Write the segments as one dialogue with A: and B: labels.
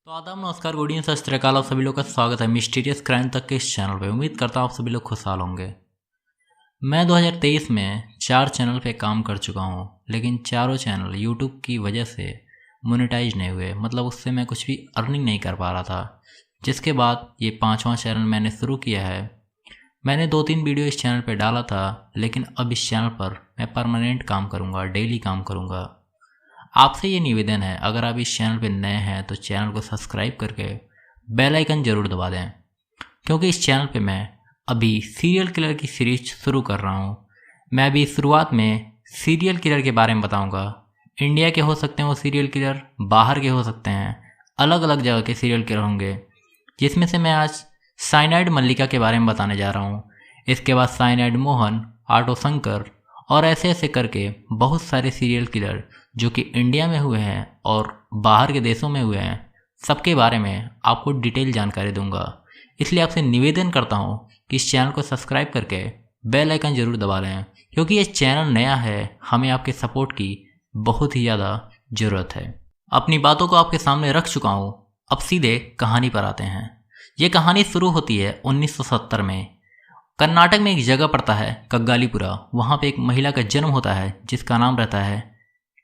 A: तो आदाब नमस्कार गुड इवनिंग सत श्री अकाल। आप सभी लोग का स्वागत है मिस्टीरियस क्राइम तक के इस चैनल पे। उम्मीद करता हूँ आप सभी लोग खुशहाल होंगे। मैं 2023 में 4 चैनल पे काम कर चुका हूँ, लेकिन चारों चैनल यूट्यूब की वजह से मोनेटाइज नहीं हुए, मतलब उससे मैं कुछ भी अर्निंग नहीं कर पा रहा था। जिसके बाद ये 5वां चैनल मैंने शुरू किया है। मैंने 2-3 वीडियो इस चैनल पर डाला था, लेकिन अब इस चैनल पर मैं परमानेंट काम करूँगा, डेली काम करूँगा। आपसे ये निवेदन है, अगर आप इस चैनल पे नए हैं तो चैनल को सब्सक्राइब करके बेल आइकन ज़रूर दबा दें, क्योंकि इस चैनल पे मैं अभी सीरियल किलर की सीरीज शुरू कर रहा हूँ। मैं अभी शुरुआत में सीरियल किलर के बारे में बताऊँगा। इंडिया के हो सकते हैं वो सीरियल किलर, बाहर के हो सकते हैं, अलग अलग जगह के सीरियल किलर होंगे। जिसमें से मैं आज साइनाइड मल्लिका के बारे में बताने जा रहा हूँ। इसके बाद साइनाइड मोहन, ऑटो शंकर और ऐसे ऐसे करके बहुत सारे सीरियल किलर जो कि इंडिया में हुए हैं और बाहर के देशों में हुए हैं, सबके बारे में आपको डिटेल जानकारी दूंगा। इसलिए आपसे निवेदन करता हूं कि इस चैनल को सब्सक्राइब करके बेल आइकन ज़रूर दबा लें, क्योंकि ये चैनल नया है, हमें आपके सपोर्ट की बहुत ही ज़्यादा ज़रूरत है। अपनी बातों को आपके सामने रख चुका हूँ, अब सीधे कहानी पर आते हैं। ये कहानी शुरू होती है 1970 में। कर्नाटक में एक जगह पड़ता है कग्गालीपुरा। वहाँ पे एक महिला का जन्म होता है जिसका नाम रहता है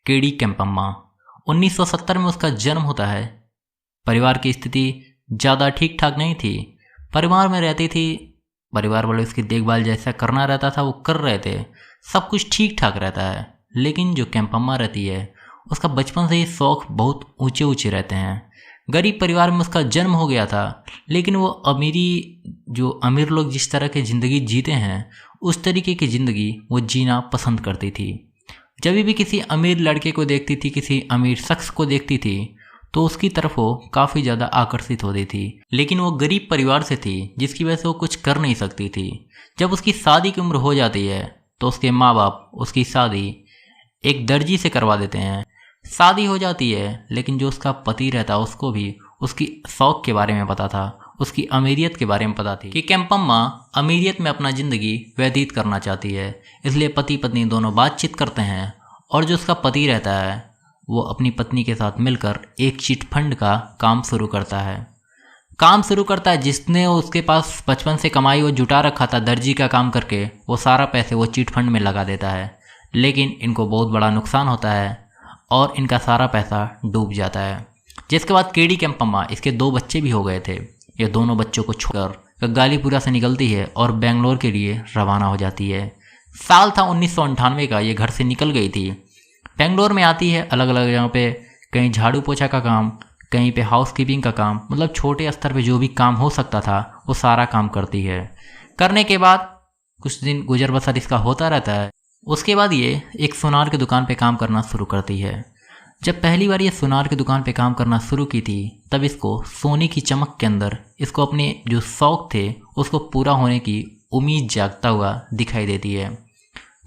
A: केडी केम्पम्मा। 1970 में उसका जन्म होता है। परिवार की स्थिति ज़्यादा ठीक ठाक नहीं थी। परिवार में रहती थी, परिवार वाले उसकी देखभाल जैसा करना रहता था वो कर रहे थे, सब कुछ ठीक ठाक रहता है। लेकिन जो केम्पम्मा रहती है उसका बचपन से ही शौक़ बहुत ऊंचे ऊंचे रहते हैं। गरीब परिवार में उसका जन्म हो गया था, लेकिन वो जो अमीर लोग जिस तरह की ज़िंदगी जीते हैं उस तरीके की ज़िंदगी वो जीना पसंद करती थी। जब भी किसी अमीर लड़के को देखती थी, किसी अमीर शख्स को देखती थी, तो उसकी तरफ वो काफ़ी ज़्यादा आकर्षित होती थी। लेकिन वो गरीब परिवार से थी, जिसकी वजह से वो कुछ कर नहीं सकती थी। जब उसकी शादी की उम्र हो जाती है तो उसके माँ बाप उसकी शादी एक दर्जी से करवा देते हैं। शादी हो जाती है, लेकिन जो उसका पति रहता है उसको भी उसकी शौक़ के बारे में पता था, उसकी अमीरियत के बारे में पता थी कि केम्पम्मा अमीरियत में अपना ज़िंदगी व्यतीत करना चाहती है। इसलिए पति पत्नी दोनों बातचीत करते हैं और जो उसका पति रहता है वो अपनी पत्नी के साथ मिलकर एक चिट फंड का काम शुरू करता है। जिसने उसके पास बचपन से कमाई वो जुटा रखा था दर्जी का काम करके, वो सारा पैसे वो चिट फंड में लगा देता है। लेकिन इनको बहुत बड़ा नुकसान होता है और इनका सारा पैसा डूब जाता है। जिसके बाद केडी केम्पम्मा, इसके 2 बच्चे भी हो गए थे, ये दोनों बच्चों को छोड़कर कग्गालीपुरा से निकलती है और बेंगलोर के लिए रवाना हो जाती है। साल था 1998 का, ये घर से निकल गई थी। बेंगलोर में आती है, अलग अलग जगहों पे, कहीं झाड़ू पोछा का काम, कहीं पे हाउस कीपिंग का काम, मतलब छोटे स्तर पे जो भी काम हो सकता था वो सारा काम करती है। करने के बाद कुछ दिन गुजर बसर इसका होता रहता है। उसके बाद ये एक सुनार की दुकान पे काम करना शुरू करती है। जब पहली बार ये सुनार की दुकान पे काम करना शुरू की थी, तब इसको सोने की चमक के अंदर इसको अपने जो शौक़ थे उसको पूरा होने की उम्मीद जागता हुआ दिखाई देती है।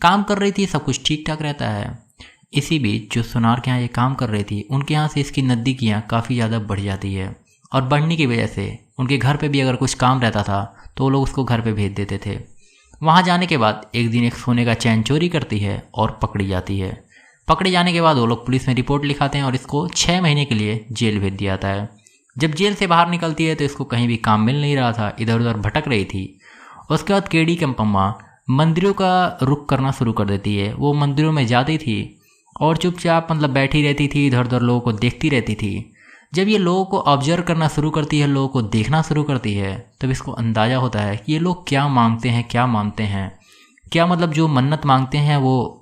A: काम कर रही थी, सब कुछ ठीक ठाक रहता है। इसी बीच जो सुनार के यहाँ ये काम कर रही थी, उनके यहाँ से इसकी नज़दीकियाँ काफ़ी ज़्यादा बढ़ जाती है और बढ़ने की वजह से उनके घर पे भी अगर कुछ काम रहता था तो वो लोग उसको घर पे भेज देते थे। वहाँ जाने के बाद एक दिन एक सोने का चैन चोरी करती है और पकड़ी जाती है। पकड़े जाने के बाद वो लोग पुलिस में रिपोर्ट लिखाते हैं और इसको 6 महीने के लिए जेल भेज दिया जाता है। जब जेल से बाहर निकलती है तो इसको कहीं भी काम मिल नहीं रहा था, इधर उधर भटक रही थी। उसके बाद केडी केम्पम्मा मंदिरों का रुख करना शुरू कर देती है। वो मंदिरों में जाती थी और चुपचाप मतलब बैठी रहती थी, इधर उधर लोगों को देखती रहती थी। जब ये लोगों को ऑब्जर्व करना शुरू करती है, लोगों को देखना शुरू करती है, तब इसको अंदाज़ा होता है कि ये लोग क्या मांगते हैं, क्या मानते हैं, क्या मतलब जो मन्नत मांगते हैं वो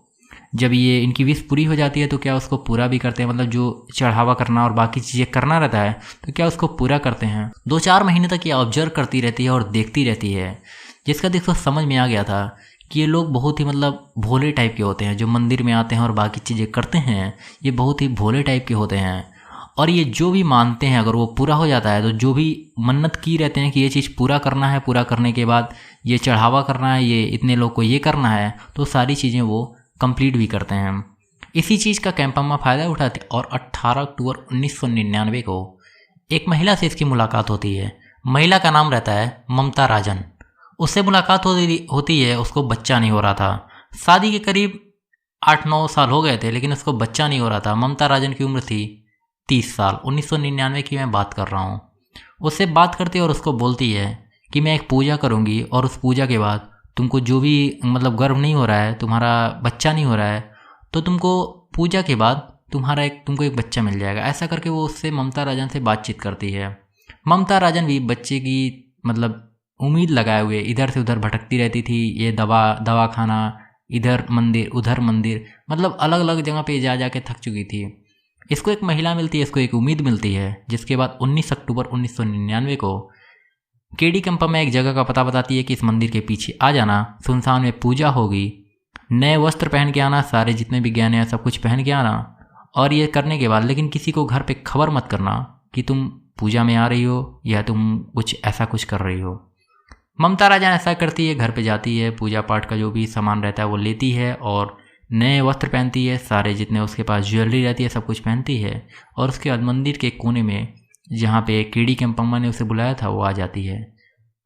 A: जब ये इनकी विश पूरी हो जाती है तो क्या उसको पूरा भी करते हैं, मतलब जो चढ़ावा करना और बाकी चीज़ें करना रहता है तो क्या उसको पूरा करते हैं। 2-4 महीने तक ये ऑब्जर्व करती रहती है और देखती रहती है, जिसका देखो समझ में आ गया था कि ये लोग बहुत ही मतलब भोले टाइप के होते हैं। जो मंदिर में आते हैं और बाकी चीज़ें करते हैं, ये बहुत ही भोले टाइप के होते हैं और ये जो भी मानते हैं अगर वो पूरा हो जाता है तो जो भी मन्नत की रहते हैं कि ये चीज़ पूरा करना है, पूरा करने के बाद ये चढ़ावा करना है, ये इतने लोग को ये करना है, तो सारी चीज़ें वो कंप्लीट भी करते हैं। इसी चीज़ का केम्पम्मा फ़ायदा उठाते और 18 अक्टूबर 1999 को एक महिला से इसकी मुलाकात होती है। महिला का नाम रहता है ममता राजन। उससे मुलाकात होती है, उसको बच्चा नहीं हो रहा था। शादी के करीब 8-9 साल हो गए थे, लेकिन उसको बच्चा नहीं हो रहा था। ममता राजन की उम्र थी 30 साल, 1999 की मैं बात कर रहा हूँ। उससे बात करती है और उसको बोलती है कि मैं एक पूजा करूँगी और उस पूजा के बाद तुमको जो भी मतलब गर्भ नहीं हो रहा है, तुम्हारा बच्चा नहीं हो रहा है, तो तुमको पूजा के बाद तुमको एक बच्चा मिल जाएगा। ऐसा करके वो उससे ममता राजन से बातचीत करती है। ममता राजन भी बच्चे की मतलब उम्मीद लगाए हुए इधर से उधर भटकती रहती थी। ये दवा खाना, इधर मंदिर उधर मंदिर, मतलब अलग अलग जगह पे जा जा के थक चुकी थी। इसको एक महिला मिलती है, इसको एक उम्मीद मिलती है, जिसके बाद 19 अक्टूबर 1999 को केडी कंपा में एक जगह का पता बताती है कि इस मंदिर के पीछे आ जाना, सुनसान में पूजा होगी, नए वस्त्र पहन के आना, सारे जितने भी गहने हैं सब कुछ पहन के आना, और ये करने के बाद लेकिन किसी को घर पे खबर मत करना कि तुम पूजा में आ रही हो या तुम कुछ कर रही हो। ममता राजन ऐसा करती है, घर पे जाती है, पूजा पाठ का जो भी सामान रहता है वो लेती है और नए वस्त्र पहनती है, सारे जितने उसके पास ज्वेलरी रहती है सब कुछ पहनती है, और उसके बाद मंदिर के कोने में जहाँ पे केडी केम्पम्मा ने उसे बुलाया था वो आ जाती है।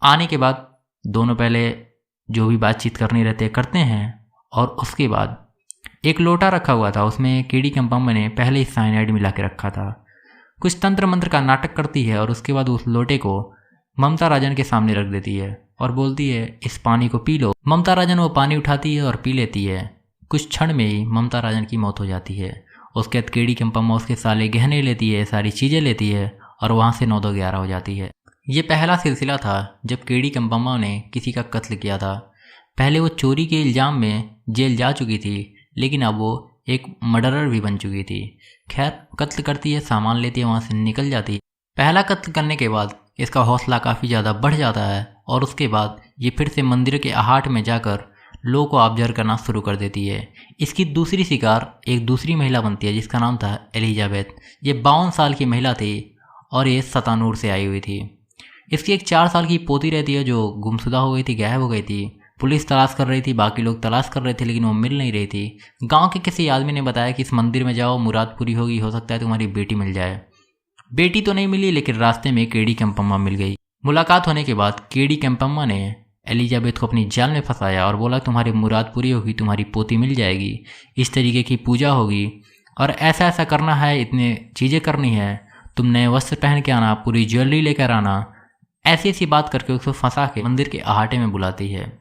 A: आने के बाद दोनों पहले जो भी बातचीत करनी रहते करते हैं, और उसके बाद एक लोटा रखा हुआ था, उसमें केडी केम्पम्मा ने पहले ही साइनाइड मिला के रखा था। कुछ तंत्र मंत्र का नाटक करती है और उसके बाद उस लोटे को ममता राजन के सामने रख देती है और बोलती है इस पानी को पी लो। ममता राजन वो पानी उठाती है और पी लेती है। कुछ क्षण में ही ममता राजन की मौत हो जाती है। उसके बाद केडी केम्पम्मा उसके साले गहने लेती है, सारी चीज़ें लेती है और वहाँ से 9-2-11 हो जाती है। ये पहला सिलसिला था जब केडी केम्पम्मा ने किसी का कत्ल किया था। पहले वो चोरी के इल्ज़ाम में जेल जा चुकी थी, लेकिन अब वो एक मर्डरर भी बन चुकी थी। खैर, कत्ल करती है, सामान लेती है, वहाँ से निकल जाती है। पहला कत्ल करने के बाद इसका हौसला काफ़ी ज़्यादा बढ़ जाता है और उसके बाद ये फिर से मंदिर के आहट में जाकर लोगों को ऑब्जर्व करना शुरू कर देती है। इसकी दूसरी शिकार एक दूसरी महिला बनती है जिसका नाम था एलिजाबेथ। ये 52 साल की महिला थी और ये सतानूर से आई हुई थी। इसकी एक 4 साल की पोती रहती है जो गुमशुदा हो गई थी, गायब हो गई थी। पुलिस तलाश कर रही थी, बाकी लोग तलाश कर रहे थे, लेकिन वो मिल नहीं रही थी। गांव के किसी आदमी ने बताया कि इस मंदिर में जाओ, मुराद पूरी होगी, हो सकता है तुम्हारी बेटी मिल जाए। बेटी तो नहीं मिली, लेकिन रास्ते में केडी केम्पम्मा मिल गई। मुलाकात होने के बाद केडी केम्पम्मा ने एलिजाबेथ को अपनी जाल में फंसाया और बोला तुम्हारी मुराद पूरी होगी, तुम्हारी पोती मिल जाएगी, इस तरीके की पूजा होगी और ऐसा ऐसा करना है, इतने चीज़ें करनी है, तुम नए वस्त्र पहन के आना, पूरी ज्वेलरी लेकर आना। ऐसी ऐसी बात करके उसको फंसा के मंदिर के अहाटे में बुलाती है।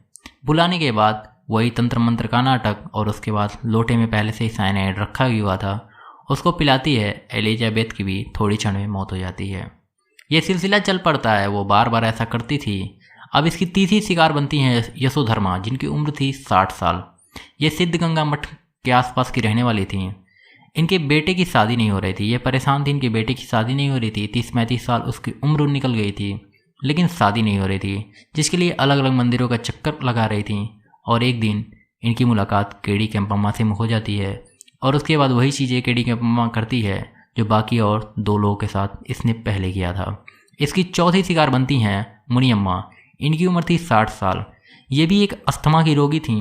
A: बुलाने के बाद वही तंत्र मंत्र का नाटक और उसके बाद लोटे में पहले से ही साइनाइड रखा हुआ था उसको पिलाती है। एलिजाबेथ की भी थोड़ी क्षण में मौत हो जाती है। ये सिलसिला चल पड़ता है, वो बार बार ऐसा करती थी। अब इसकी तीसरी शिकार बनती हैं यशोधर्मा, जिनकी उम्र थी 60 साल। ये सिद्धगंगा मठ के आसपास की रहने वाली थी। इनके बेटे की शादी नहीं हो रही थी, ये परेशान थी, इनके बेटे की शादी नहीं हो रही थी। 30-35 साल उसकी उम्र निकल गई थी, लेकिन शादी नहीं हो रही थी, जिसके लिए अलग अलग मंदिरों का चक्कर लगा रही थी। और एक दिन इनकी मुलाकात केडी केम्पम्मा से हो जाती है और उसके बाद वही चीज़ें केडी केम्पम्मा करती है जो बाकी और 2 लोगों के साथ इसने पहले किया था। इसकी चौथी शिकार बनती हैं मुनियम्मा। इनकी उम्र थी 60 साल। ये भी एक अस्थमा की रोगी थी।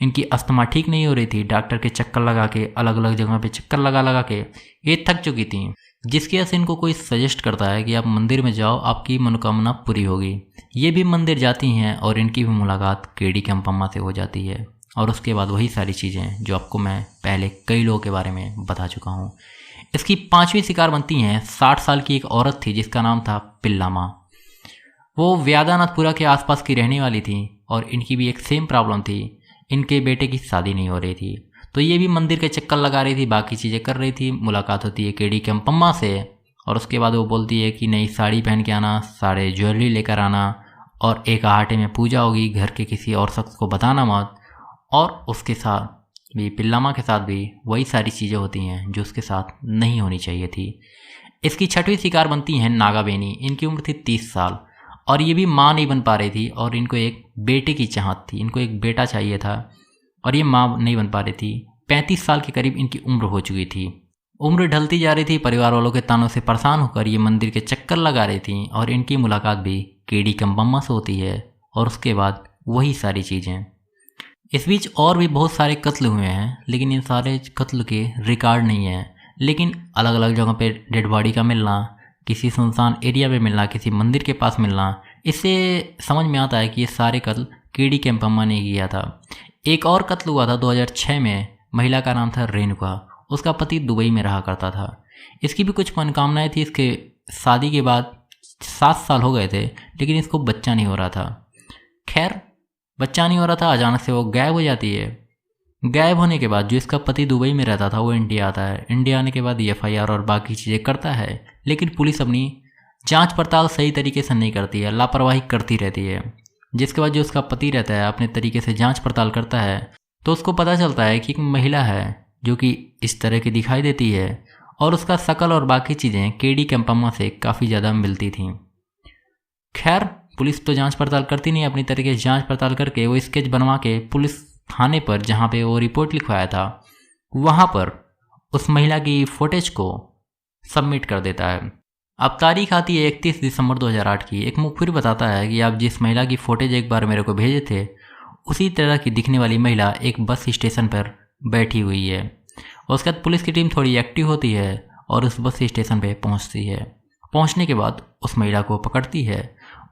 A: इनकी अस्थमा ठीक नहीं हो रही थी, डॉक्टर के चक्कर लगा के, अलग अलग जगह पे चक्कर लगा लगा के ये थक चुकी थी। जिसकी वजह से इनको कोई सजेस्ट करता है कि आप मंदिर में जाओ, आपकी मनोकामना पूरी होगी। ये भी मंदिर जाती हैं और इनकी भी मुलाकात केडी केम्पम्मा से हो जाती है। और उसके बाद वही सारी चीज़ें जो आपको मैं पहले कई लोगों के बारे में बता चुका हूँ। इसकी 5वीं शिकार बनती हैं 60 साल की एक औरत थी जिसका नाम था पिल्लामा। वो व्यादानाथपुरा के आसपास की रहने वाली थी और इनकी भी एक सेम प्रॉब्लम थी, इनके बेटे की शादी नहीं हो रही थी। तो ये भी मंदिर के चक्कर लगा रही थी, बाकी चीज़ें कर रही थी। मुलाकात होती है केडी केम्पम्मा से और उसके बाद वो बोलती है कि नई साड़ी पहन के आना, सारे ज्वेलरी लेकर आना और एक आटे में पूजा होगी, घर के किसी और शख्स को बताना मत। और उसके साथ भी पिल्लामा के साथ भी वही सारी चीज़ें होती हैं जो उसके साथ नहीं होनी चाहिए थी। इसकी 6वीं शिकार बनती हैं नागाबेनी। इनकी उम्र थी 30 साल और ये भी माँ नहीं बन पा रही थी और इनको एक बेटे की चाहत थी, इनको एक बेटा चाहिए था और ये माँ नहीं बन पा रही थी। 35 साल के करीब इनकी उम्र हो चुकी थी। उम्र ढलती जा रही थी, परिवार वालों के तानों से परेशान होकर ये मंदिर के चक्कर लगा रही थी और इनकी मुलाकात भी केडी केम्पम्मा से होती है और उसके बाद वही सारी चीज़ें। इस बीच और भी बहुत सारे कत्ल हुए हैं, लेकिन इन सारे कत्ल के रिकॉर्ड नहीं है। लेकिन अलग अलग जगह पे डेड बॉडी का मिलना, किसी सुनसान एरिया में मिलना, किसी मंदिर के पास मिलना, इससे समझ में आता है कि ये सारे कत्ल केडी केम्पम्मा ने किया था। एक और कत्ल हुआ था 2006 में, महिला का नाम था रेणुका। उसका पति दुबई में रहा करता था। इसकी भी कुछ मनोकामनाएं थी। इसके शादी के बाद 7 साल हो गए थे लेकिन इसको बच्चा नहीं हो रहा था। खैर बच्चा नहीं हो रहा था, अचानक से वो गायब हो जाती है। गायब होने के बाद जो इसका पति दुबई में रहता था वो इंडिया आता है। इंडिया आने के बाद FIR और बाकी चीज़ें करता है, लेकिन पुलिस अपनी जांच पड़ताल सही तरीके से नहीं करती है, लापरवाही करती रहती है। जिसके बाद जो उसका पति रहता है अपने तरीके से जांच पड़ताल करता है तो उसको पता चलता है कि एक महिला है जो कि इस तरह की दिखाई देती है और उसका शकल और बाकी चीज़ें KD केम्पम्मा से काफ़ी ज़्यादा मिलती थीं। खैर पुलिस तो जांच पड़ताल करती नहीं, अपनी तरीके से जांच पड़ताल करके वो स्केच बनवा के पुलिस थाने पर जहाँ पे वो रिपोर्ट लिखवाया था वहाँ पर उस महिला की फुटेज को सबमिट कर देता है। अब तारीख आती है 31 दिसंबर 2008 की। एक मुखबिर बताता है कि आप जिस महिला की फुटेज एक बार मेरे को भेजे थे उसी तरह की दिखने वाली महिला एक बस स्टेशन पर बैठी हुई है। उसके बाद पुलिस की टीम थोड़ी एक्टिव होती है और उस बस स्टेशन पर पहुंचती है। पहुंचने के बाद उस महिला को पकड़ती है।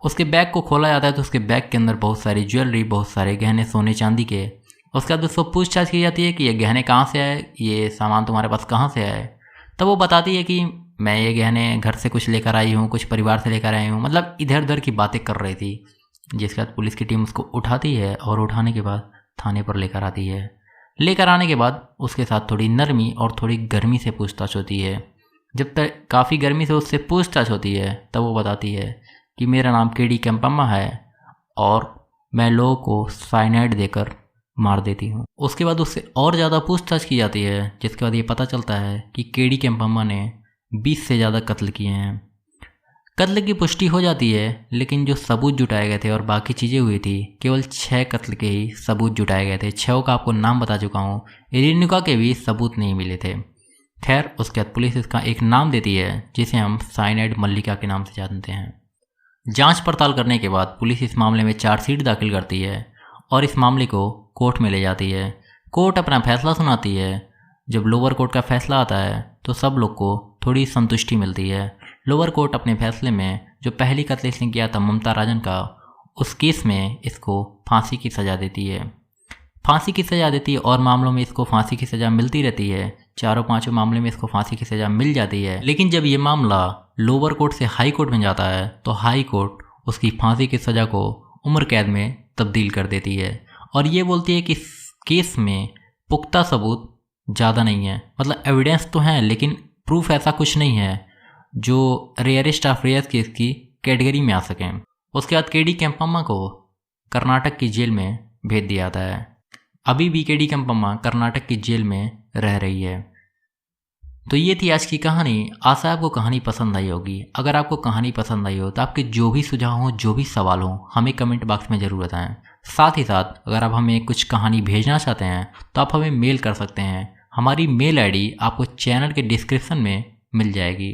A: उसके बैग को खोला जाता है तो उसके बैग के अंदर बहुत सारी ज्वेलरी, बहुत सारे गहने सोने चांदी के। उसके बाद उसको पूछताछ की जाती है कि ये गहने कहाँ से आए, ये सामान तुम्हारे पास कहाँ से आए। तब वो बताती है कि मैं ये गहने घर से कुछ लेकर आई हूँ, कुछ परिवार से लेकर आई हूँ, मतलब इधर उधर की बातें कर रही थी। जिसके बाद पुलिस की टीम उसको उठाती है और उठाने के बाद थाने पर लेकर आती है। लेकर आने के बाद उसके साथ थोड़ी नरमी और थोड़ी गर्मी से पूछताछ होती है। जब तक काफ़ी गर्मी से उससे पूछताछ होती है तब वो बताती है कि मेरा नाम KD केम्पम्मा है और मैं लोगों को साइनाइड देकर मार देती हूँ। उसके बाद उससे और ज़्यादा पूछताछ की जाती है, जिसके बाद ये पता चलता है कि KD केम्पम्मा ने 20 से ज़्यादा कत्ल किए हैं। कत्ल की पुष्टि हो जाती है लेकिन जो सबूत जुटाए गए थे और बाकी चीज़ें हुई थी केवल 6 कत्ल के ही सबूत जुटाए गए थे। 6 का आपको नाम बता चुका हूँ। रेणुका के भी सबूत नहीं मिले थे। खैर उसके बाद पुलिस इसका एक नाम देती है जिसे हम साइनाइड मल्लिका के नाम से जानते हैं। जांच पड़ताल करने के बाद पुलिस इस मामले में चार्जशीट दाखिल करती है और इस मामले को कोर्ट में ले जाती है। कोर्ट अपना फैसला सुनाती है। जब लोअर कोर्ट का फैसला आता है तो सब लोग को थोड़ी संतुष्टि मिलती है। लोअर कोर्ट अपने फैसले में जो पहली कत्ल इसने किया था ममता राजन का, उस केस में इसको फांसी की सज़ा देती है। फांसी की सज़ा देती है और मामलों में इसको फांसी की सज़ा मिलती रहती है। 4-5 मामले में इसको फांसी की सज़ा मिल जाती है। लेकिन जब ये मामला लोअर कोर्ट से हाई कोर्ट में जाता है तो हाई कोर्ट उसकी फांसी की सज़ा को उम्र कैद में तब्दील कर देती है और ये बोलती है कि इस केस में पुख्ता सबूत ज़्यादा नहीं है, मतलब एविडेंस तो हैं लेकिन प्रूफ ऐसा कुछ नहीं है जो रेयरेस्ट ऑफ रेयर केस की कैटेगरी में आ सकें। उसके बाद KD केम्पम्मा को कर्नाटक की जेल में भेज दिया जाता है। अभी भी KD केम्पम्मा कर्नाटक की जेल में रह रही है। तो ये थी आज की कहानी। आशा आपको कहानी पसंद आई होगी। अगर आपको कहानी पसंद आई हो तो आपके जो भी सुझाव हों, जो भी सवाल हों, हमें कमेंट बॉक्स में ज़रूर बताएं। साथ ही साथ अगर आप हमें कुछ कहानी भेजना चाहते हैं तो आप हमें मेल कर सकते हैं। हमारी मेल ID आपको चैनल के डिस्क्रिप्शन में मिल जाएगी।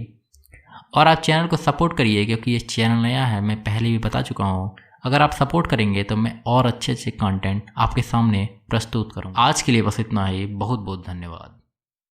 A: और आप चैनल को सपोर्ट करिए क्योंकि ये चैनल नया है, मैं पहले भी बता चुका हूँ। अगर आप सपोर्ट करेंगे तो मैं और अच्छे अच्छे कंटेंट आपके सामने प्रस्तुत करूँगा। आज के लिए बस इतना ही। बहुत बहुत धन्यवाद।